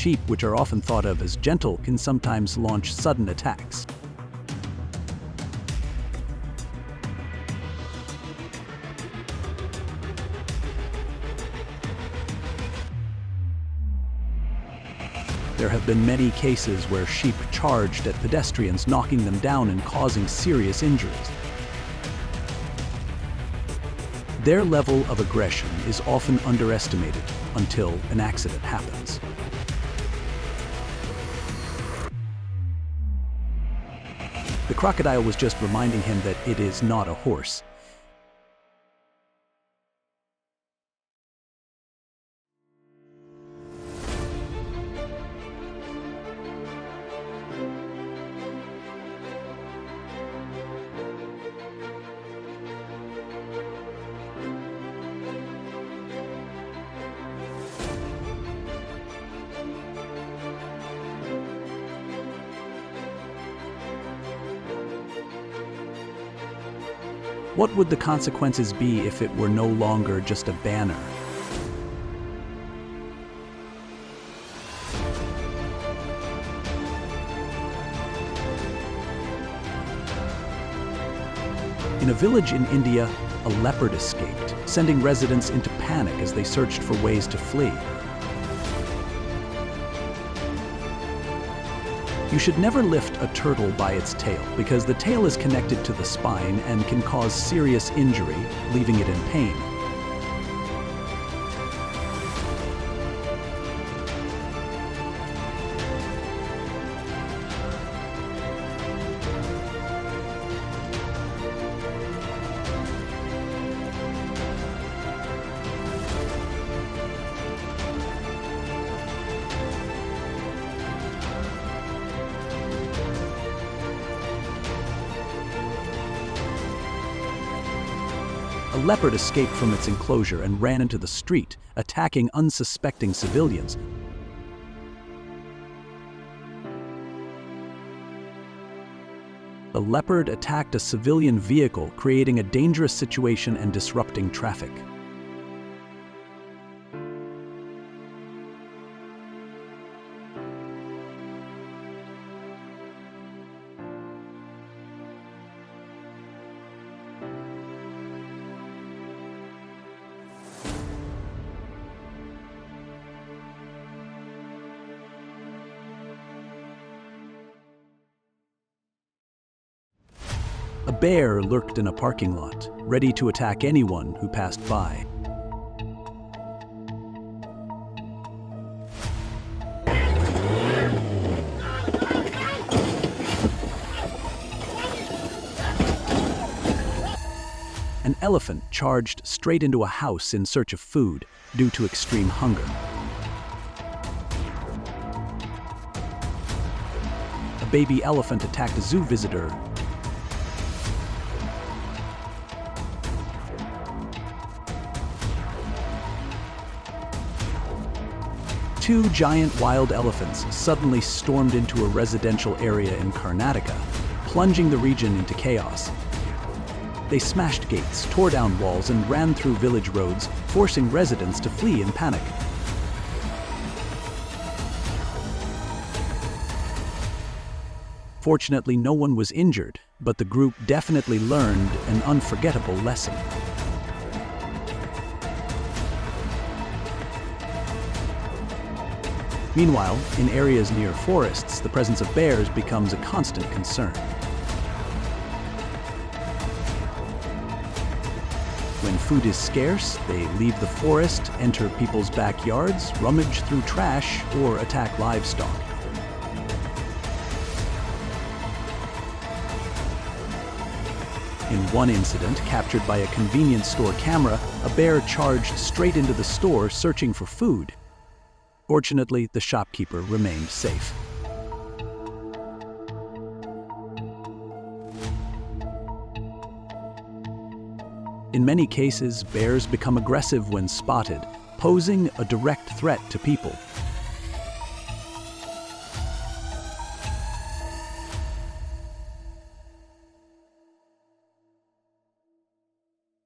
Sheep, which are often thought of as gentle, can sometimes launch sudden attacks. There have been many cases where sheep charged at pedestrians, knocking them down and causing serious injuries. Their level of aggression is often underestimated until an accident happens. The crocodile was just reminding him that it is not a horse. What would the consequences be if it were no longer just a banner? In a village in India, a leopard escaped, sending residents into panic as they searched for ways to flee. You should never lift a turtle by its tail, because the tail is connected to the spine and can cause serious injury, leaving it in pain. A leopard escaped from its enclosure and ran into the street, attacking unsuspecting civilians. The leopard attacked a civilian vehicle, creating a dangerous situation and disrupting traffic. A bear lurked in a parking lot, ready to attack anyone who passed by. An elephant charged straight into a house in search of food due to extreme hunger. A baby elephant attacked a zoo visitor. Two giant wild elephants suddenly stormed into a residential area in Karnataka, plunging the region into chaos. They smashed gates, tore down walls, and ran through village roads, forcing residents to flee in panic. Fortunately, no one was injured, but the group definitely learned an unforgettable lesson. Meanwhile, in areas near forests, the presence of bears becomes a constant concern. When food is scarce, they leave the forest, enter people's backyards, rummage through trash, or attack livestock. In one incident, captured by a convenience store camera, a bear charged straight into the store searching for food. Fortunately, the shopkeeper remained safe. In many cases, bears become aggressive when spotted, posing a direct threat to people.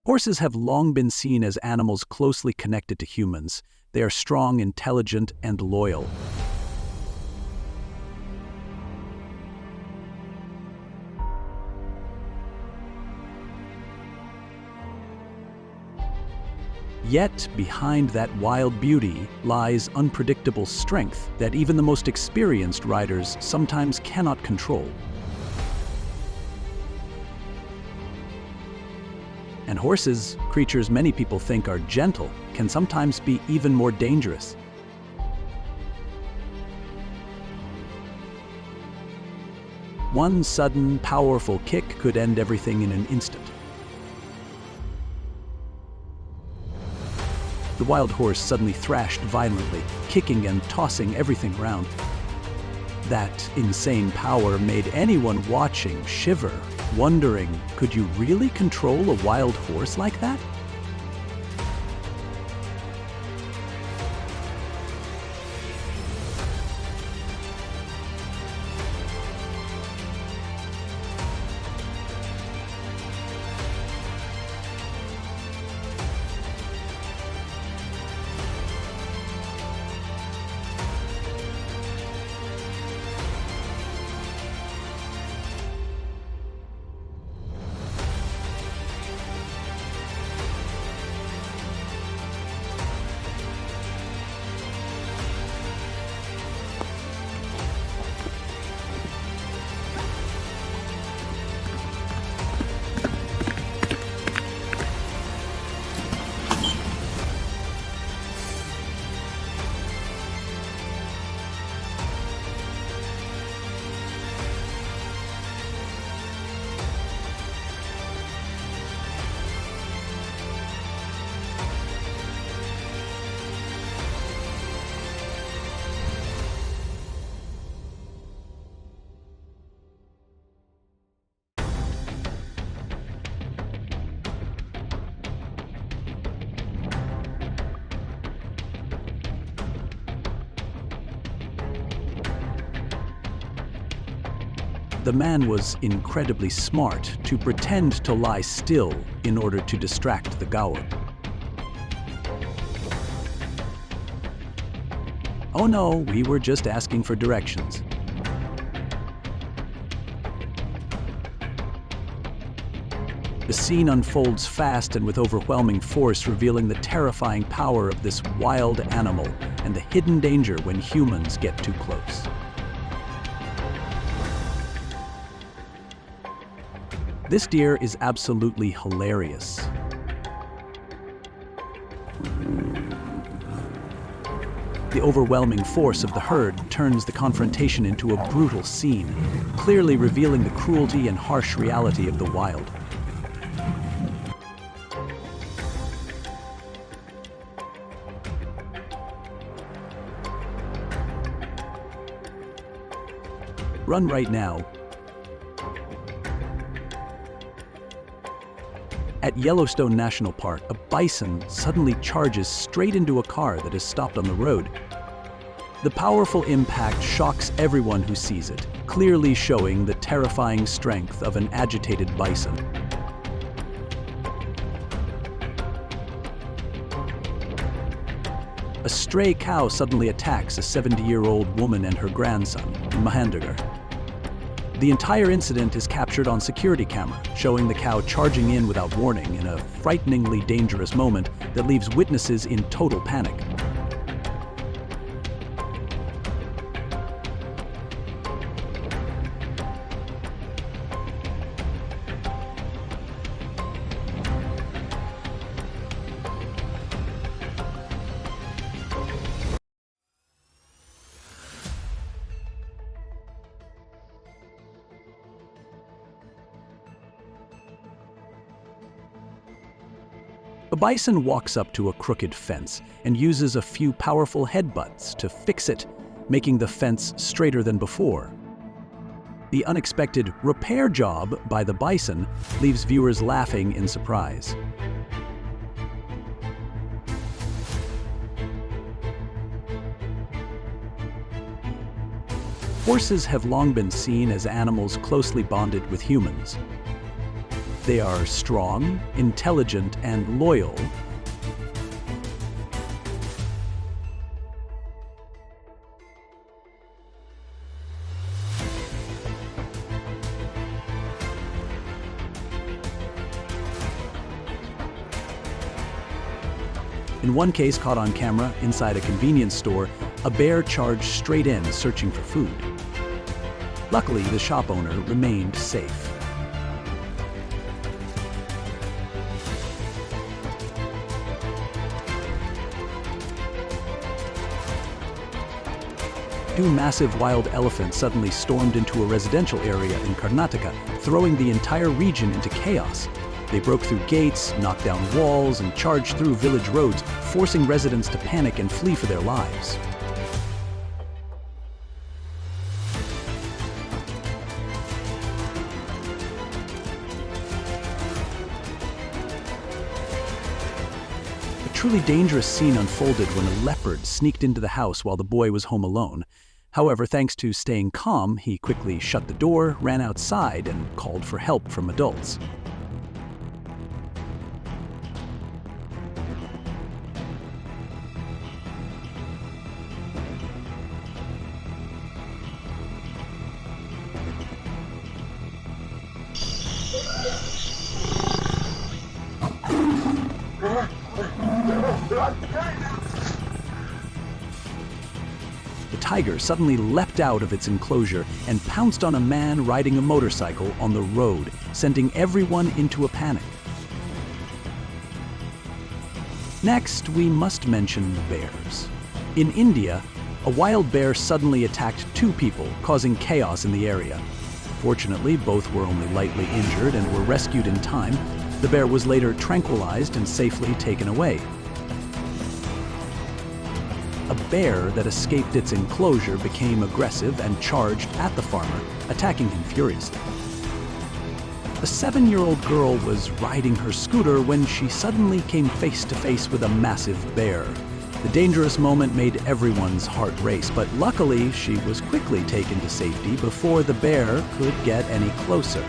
Horses have long been seen as animals closely connected to humans. They are strong, intelligent, and loyal. Yet, behind that wild beauty lies unpredictable strength that even the most experienced riders sometimes cannot control. And horses, creatures many people think are gentle, can sometimes be even more dangerous. One sudden, powerful kick could end everything in an instant. The wild horse suddenly thrashed violently, kicking and tossing everything around. That insane power made anyone watching shiver, wondering, could you really control a wild horse like that? The man was incredibly smart to pretend to lie still in order to distract the gaur. Oh no, we were just asking for directions. The scene unfolds fast and with overwhelming force, revealing the terrifying power of this wild animal and the hidden danger when humans get too close. This deer is absolutely hilarious. The overwhelming force of the herd turns the confrontation into a brutal scene, clearly revealing the cruelty and harsh reality of the wild. Run right now. At Yellowstone National Park, a bison suddenly charges straight into a car that is stopped on the road. The powerful impact shocks everyone who sees it, clearly showing the terrifying strength of an agitated bison. A stray cow suddenly attacks a 70-year-old woman and her grandson in Mahandagar. The entire incident is captured on security camera, showing the cow charging in without warning in a frighteningly dangerous moment that leaves witnesses in total panic. A bison walks up to a crooked fence and uses a few powerful headbutts to fix it, making the fence straighter than before. The unexpected repair job by the bison leaves viewers laughing in surprise. Horses have long been seen as animals closely bonded with humans. They are strong, intelligent, and loyal. In one case caught on camera inside a convenience store, a bear charged straight in searching for food. Luckily, the shop owner remained safe. Two massive wild elephants suddenly stormed into a residential area in Karnataka, throwing the entire region into chaos. They broke through gates, knocked down walls, and charged through village roads, forcing residents to panic and flee for their lives. A truly dangerous scene unfolded when a leopard sneaked into the house while the boy was home alone. However, thanks to staying calm, he quickly shut the door, ran outside, and called for help from adults. The tiger suddenly leapt out of its enclosure and pounced on a man riding a motorcycle on the road, sending everyone into a panic. Next, we must mention bears. In India, a wild bear suddenly attacked two people, causing chaos in the area. Fortunately, both were only lightly injured and were rescued in time. The bear was later tranquilized and safely taken away. A bear that escaped its enclosure became aggressive and charged at the farmer, attacking him furiously. A 7-year-old girl was riding her scooter when she suddenly came face to face with a massive bear. The dangerous moment made everyone's heart race, but luckily she was quickly taken to safety before the bear could get any closer.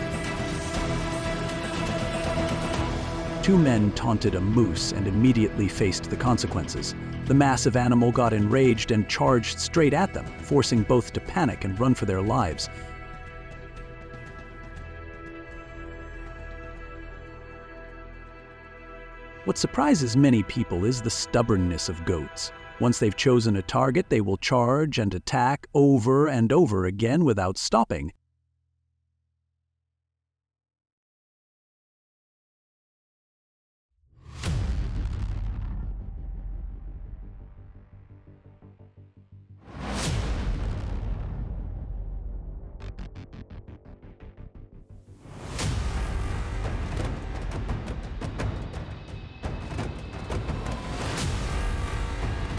Two men taunted a moose and immediately faced the consequences. The massive animal got enraged and charged straight at them, forcing both to panic and run for their lives. What surprises many people is the stubbornness of goats. Once they've chosen a target, they will charge and attack over and over again without stopping.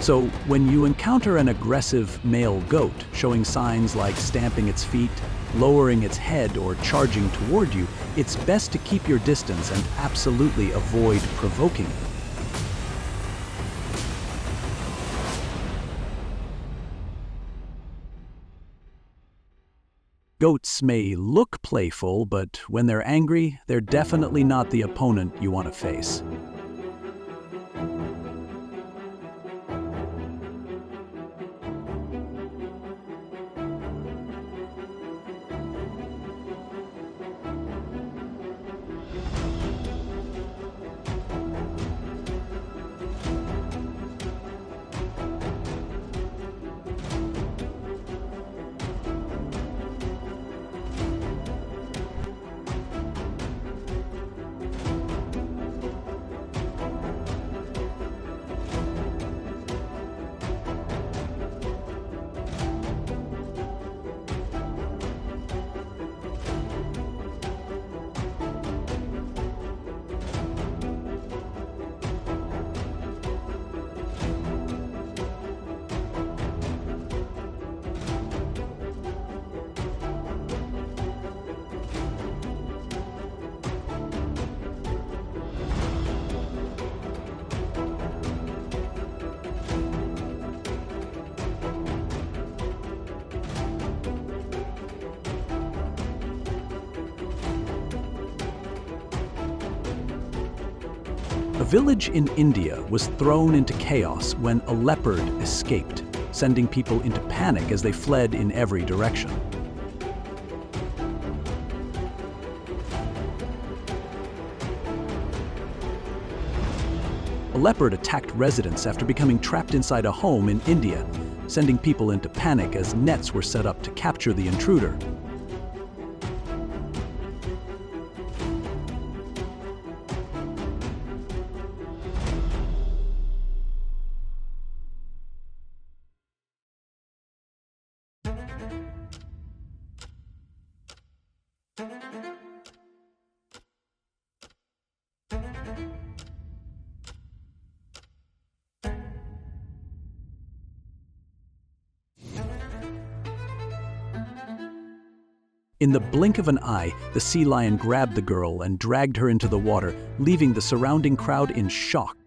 So, when you encounter an aggressive male goat showing signs like stamping its feet, lowering its head, or charging toward you, it's best to keep your distance and absolutely avoid provoking it. Goats may look playful, but when they're angry, they're definitely not the opponent you want to face. A village in India was thrown into chaos when a leopard escaped, sending people into panic as they fled in every direction. A A leopard attacked residents after becoming trapped inside a home in India, sending people into panic as nets were set up to capture the intruder. In the blink of an eye, the sea lion grabbed the girl and dragged her into the water, leaving the surrounding crowd in shock.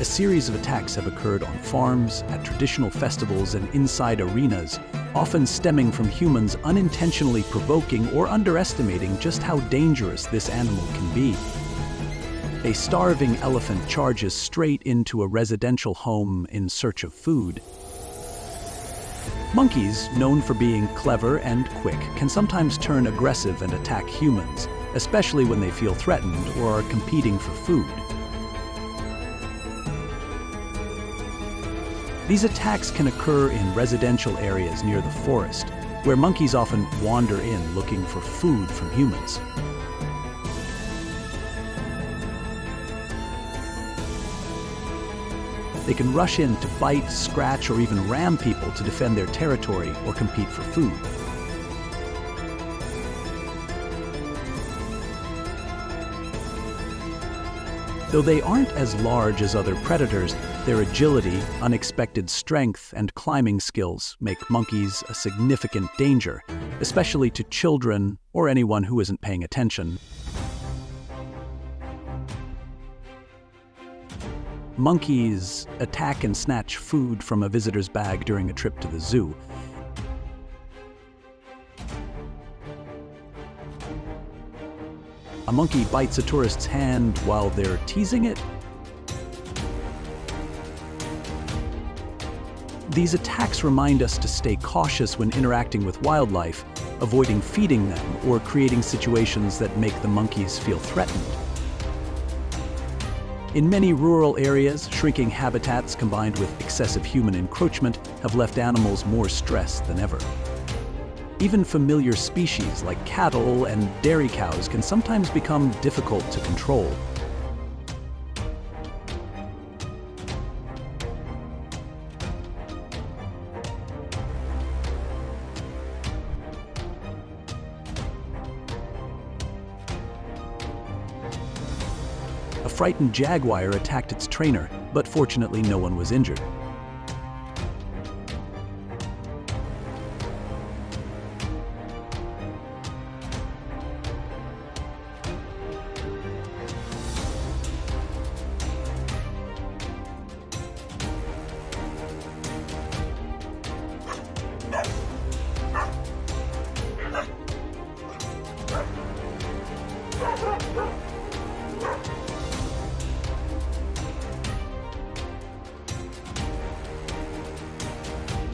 A series of attacks have occurred on farms, at traditional festivals, and inside arenas, often stemming from humans unintentionally provoking or underestimating just how dangerous this animal can be. A starving elephant charges straight into a residential home in search of food. Monkeys, known for being clever and quick, can sometimes turn aggressive and attack humans, especially when they feel threatened or are competing for food. These attacks can occur in residential areas near the forest, where monkeys often wander in looking for food from humans. They can rush in to bite, scratch, or even ram people to defend their territory or compete for food. Though they aren't as large as other predators, their agility, unexpected strength, and climbing skills make monkeys a significant danger, especially to children or anyone who isn't paying attention. Monkeys attack and snatch food from a visitor's bag during a trip to the zoo. A monkey bites a tourist's hand while they're teasing it. These attacks remind us to stay cautious when interacting with wildlife, avoiding feeding them or creating situations that make the monkeys feel threatened. In many rural areas, shrinking habitats combined with excessive human encroachment have left animals more stressed than ever. Even familiar species like cattle and dairy cows can sometimes become difficult to control. A frightened jaguar attacked its trainer, but fortunately no one was injured.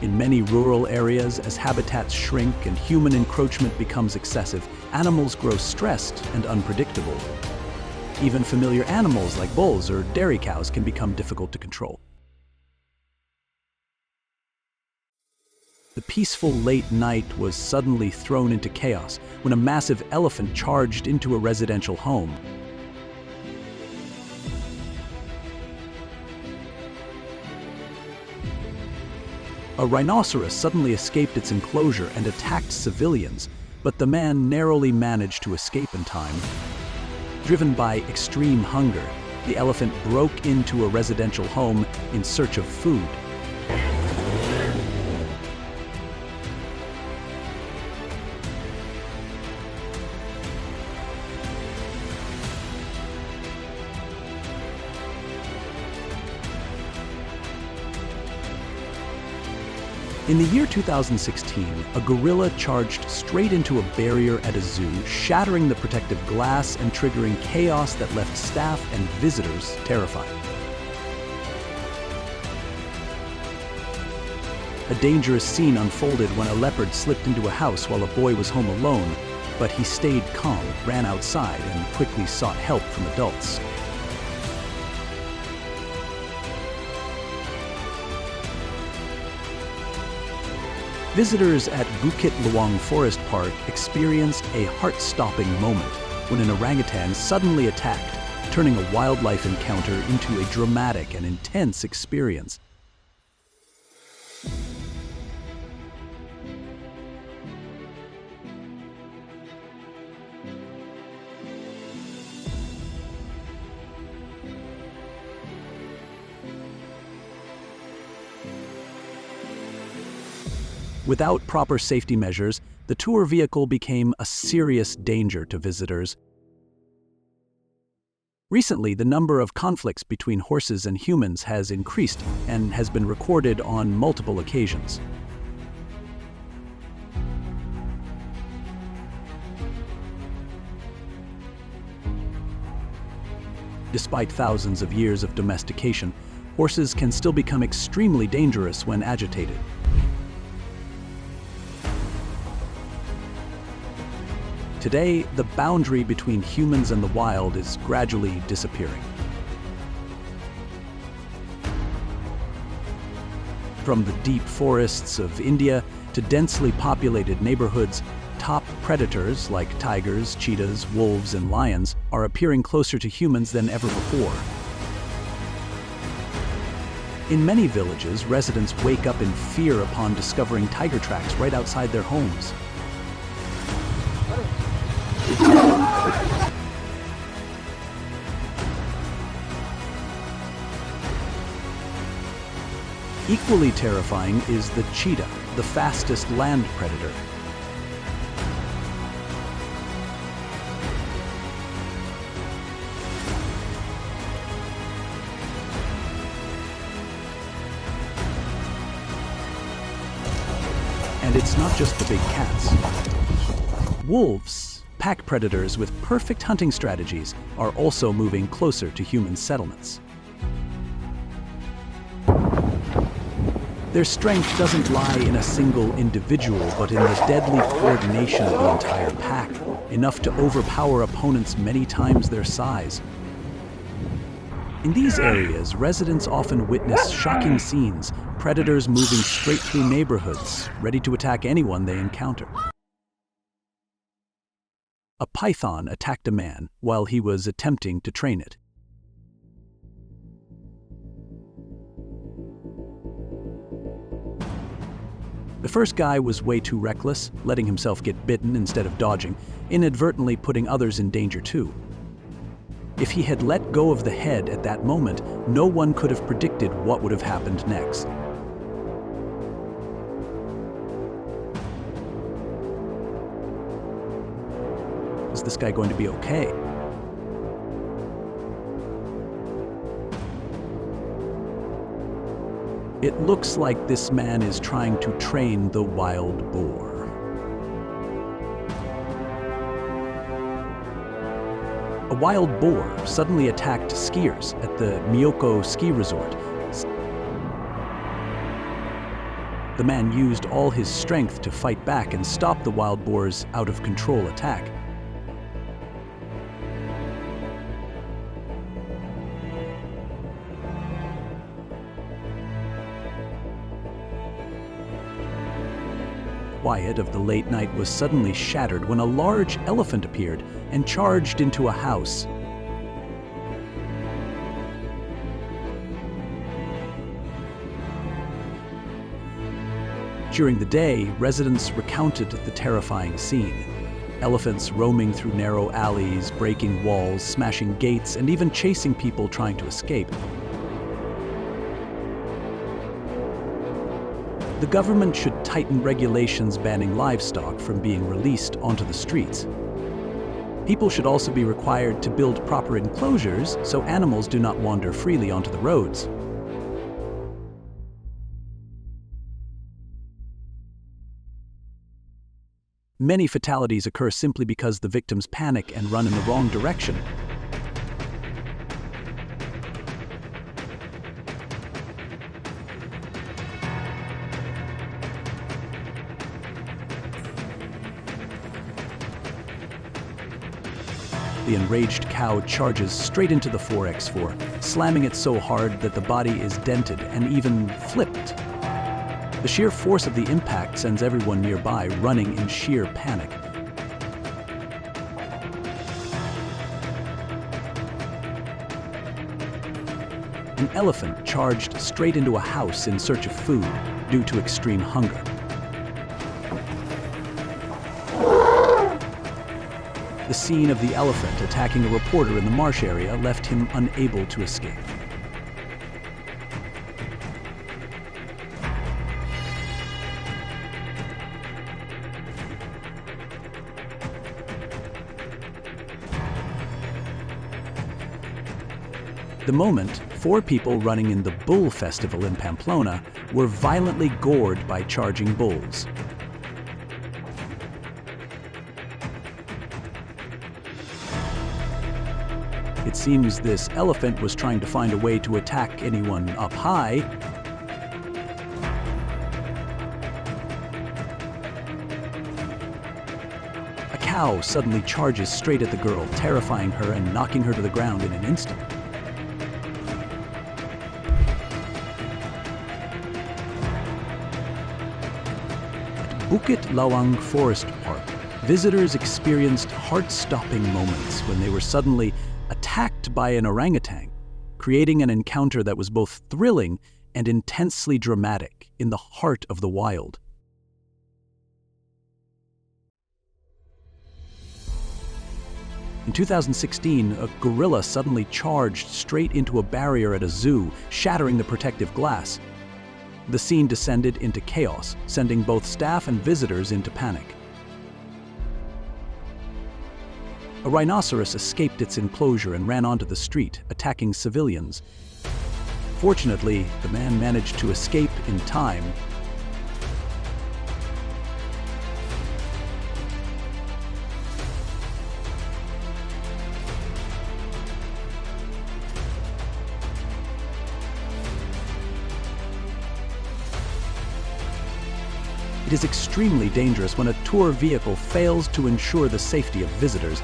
In many rural areas, as habitats shrink and human encroachment becomes excessive, animals grow stressed and unpredictable. Even familiar animals like bulls or dairy cows can become difficult to control. The peaceful late night was suddenly thrown into chaos when a massive elephant charged into a residential home. A rhinoceros suddenly escaped its enclosure and attacked civilians, but the man narrowly managed to escape in time. Driven by extreme hunger, the elephant broke into a residential home in search of food. In the year 2016, a gorilla charged straight into a barrier at a zoo, shattering the protective glass and triggering chaos that left staff and visitors terrified. A dangerous scene unfolded when a leopard slipped into a house while a boy was home alone, but he stayed calm, ran outside, and quickly sought help from adults. Visitors at Bukit Lawang Forest Park experienced a heart-stopping moment when an orangutan suddenly attacked, turning a wildlife encounter into a dramatic and intense experience. Without proper safety measures, the tour vehicle became a serious danger to visitors. Recently, the number of conflicts between horses and humans has increased and has been recorded on multiple occasions. Despite thousands of years of domestication, horses can still become extremely dangerous when agitated. Today, the boundary between humans and the wild is gradually disappearing. From the deep forests of India to densely populated neighborhoods, top predators like tigers, cheetahs, wolves, and lions are appearing closer to humans than ever before. In many villages, residents wake up in fear upon discovering tiger tracks right outside their homes. Equally terrifying is the cheetah, the fastest land predator. And it's not just the big cats. Wolves, pack predators with perfect hunting strategies, are also moving closer to human settlements. Their strength doesn't lie in a single individual, but in the deadly coordination of the entire pack, enough to overpower opponents many times their size. In these areas, residents often witness shocking scenes, predators moving straight through neighborhoods, ready to attack anyone they encounter. A python attacked a man while he was attempting to train it. The first guy was way too reckless, letting himself get bitten instead of dodging, inadvertently putting others in danger too. If he had let go of the head at that moment, no one could have predicted what would have happened next. Is this guy going to be okay? It looks like this man is trying to train the wild boar. A wild boar suddenly attacked skiers at the Myoko ski resort. The man used all his strength to fight back and stop the wild boar's out-of-control attack. Quiet of the late night was suddenly shattered when a large elephant appeared and charged into a house. During the day, residents recounted the terrifying scene. Elephants roaming through narrow alleys, breaking walls, smashing gates, and even chasing people trying to escape. The government should tighten regulations banning livestock from being released onto the streets. People should also be required to build proper enclosures so animals do not wander freely onto the roads. Many fatalities occur simply because the victims panic and run in the wrong direction. The enraged cow charges straight into the 4x4, slamming it so hard that the body is dented and even flipped. The sheer force of the impact sends everyone nearby running in sheer panic. An elephant charged straight into a house in search of food due to extreme hunger. The scene of the elephant attacking a reporter in the marsh area left him unable to escape. The moment, 4 people running in the Bull Festival in Pamplona were violently gored by charging bulls. It seems this elephant was trying to find a way to attack anyone up high. A cow suddenly charges straight at the girl, terrifying her and knocking her to the ground in an instant. At Bukit Lawang Forest Park, visitors experienced heart-stopping moments when they were suddenly attacked by an orangutan, creating an encounter that was both thrilling and intensely dramatic in the heart of the wild. In 2016, a gorilla suddenly charged straight into a barrier at a zoo, shattering the protective glass. The scene descended into chaos, sending both staff and visitors into panic. A rhinoceros escaped its enclosure and ran onto the street, attacking civilians. Fortunately, the man managed to escape in time. It is extremely dangerous when a tour vehicle fails to ensure the safety of visitors.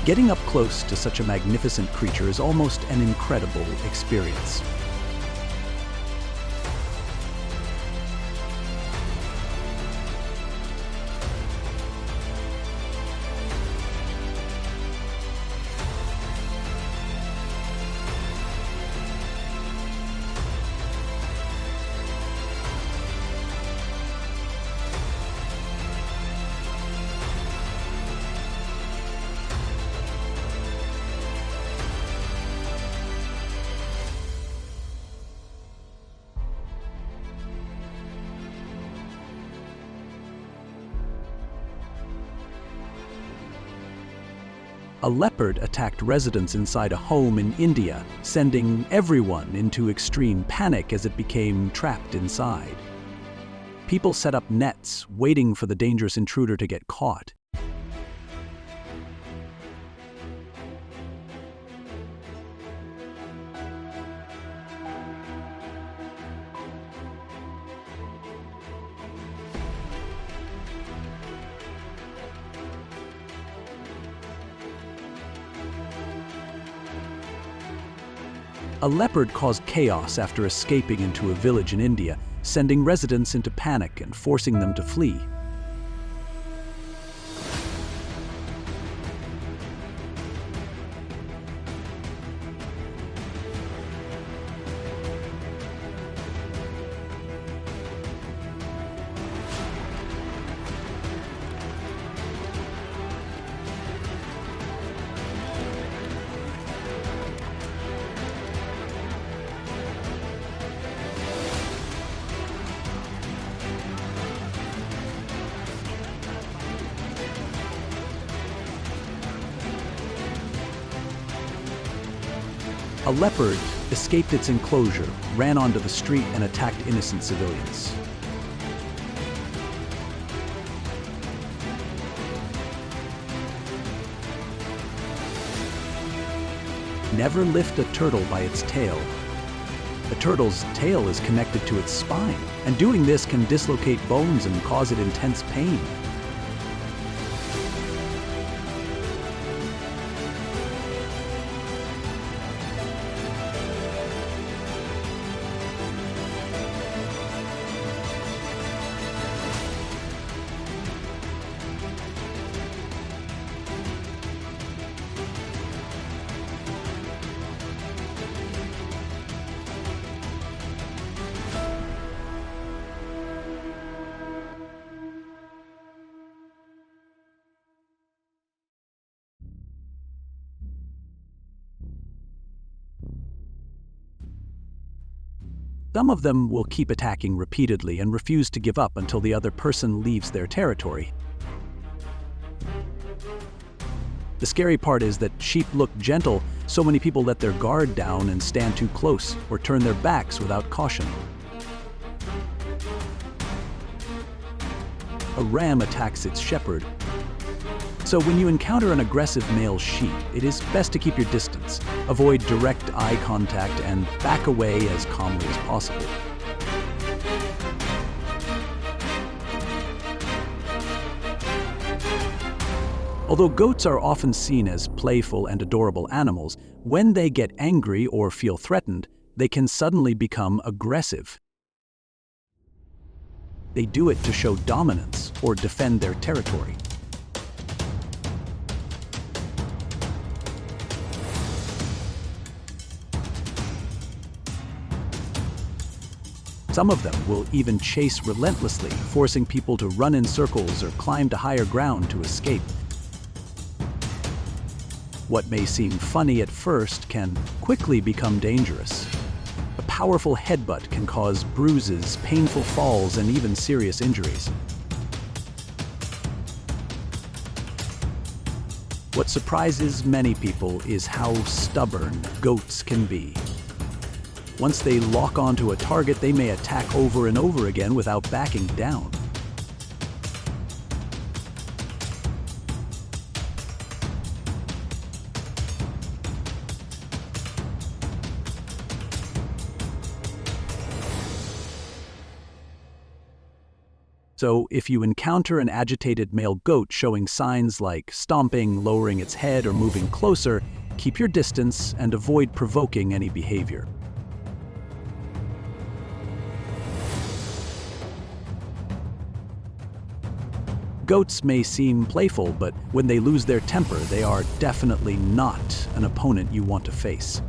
Getting up close to such a magnificent creature is almost an incredible experience. A leopard attacked residents inside a home in India, sending everyone into extreme panic as it became trapped inside. People set up nets, waiting for the dangerous intruder to get caught. A leopard caused chaos after escaping into a village in India, sending residents into panic and forcing them to flee. A leopard escaped its enclosure, ran onto the street, and attacked innocent civilians. Never lift a turtle by its tail. A turtle's tail is connected to its spine, and doing this can dislocate bones and cause it intense pain. Some of them will keep attacking repeatedly and refuse to give up until the other person leaves their territory. The scary part is that sheep look gentle, so many people let their guard down and stand too close or turn their backs without caution. A ram attacks its shepherd. So when you encounter an aggressive male sheep, it is best to keep your distance, avoid direct eye contact, and back away as calmly as possible. Although goats are often seen as playful and adorable animals, when they get angry or feel threatened, they can suddenly become aggressive. They do it to show dominance or defend their territory. Some of them will even chase relentlessly, forcing people to run in circles or climb to higher ground to escape. What may seem funny at first can quickly become dangerous. A powerful headbutt can cause bruises, painful falls, and even serious injuries. What surprises many people is how stubborn goats can be. Once they lock onto a target, they may attack over and over again without backing down. So, if you encounter an agitated male goat showing signs like stomping, lowering its head, or moving closer, keep your distance and avoid provoking any behavior. Goats may seem playful, but when they lose their temper, they are definitely not an opponent you want to face.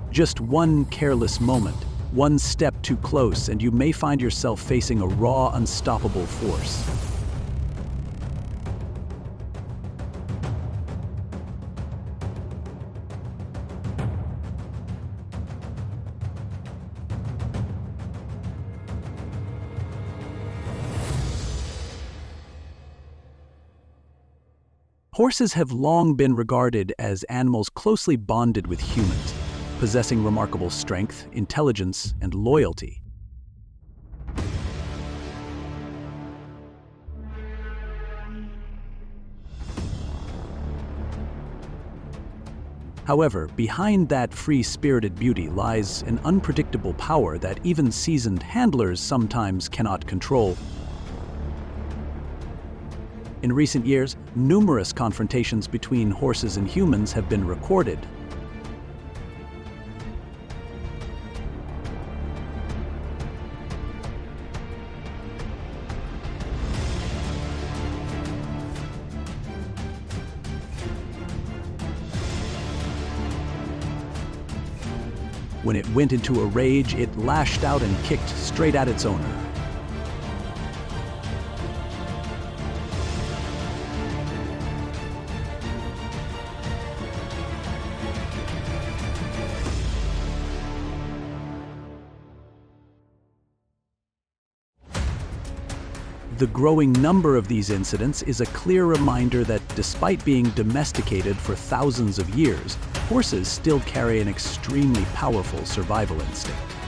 Just one careless moment, one step too close, and you may find yourself facing a raw, unstoppable force. Horses have long been regarded as animals closely bonded with humans, possessing remarkable strength, intelligence, and loyalty. However, behind that free-spirited beauty lies an unpredictable power that even seasoned handlers sometimes cannot control. In recent years, numerous confrontations between horses and humans have been recorded. When it went into a rage, it lashed out and kicked straight at its owner. The growing number of these incidents is a clear reminder that despite being domesticated for thousands of years, horses still carry an extremely powerful survival instinct.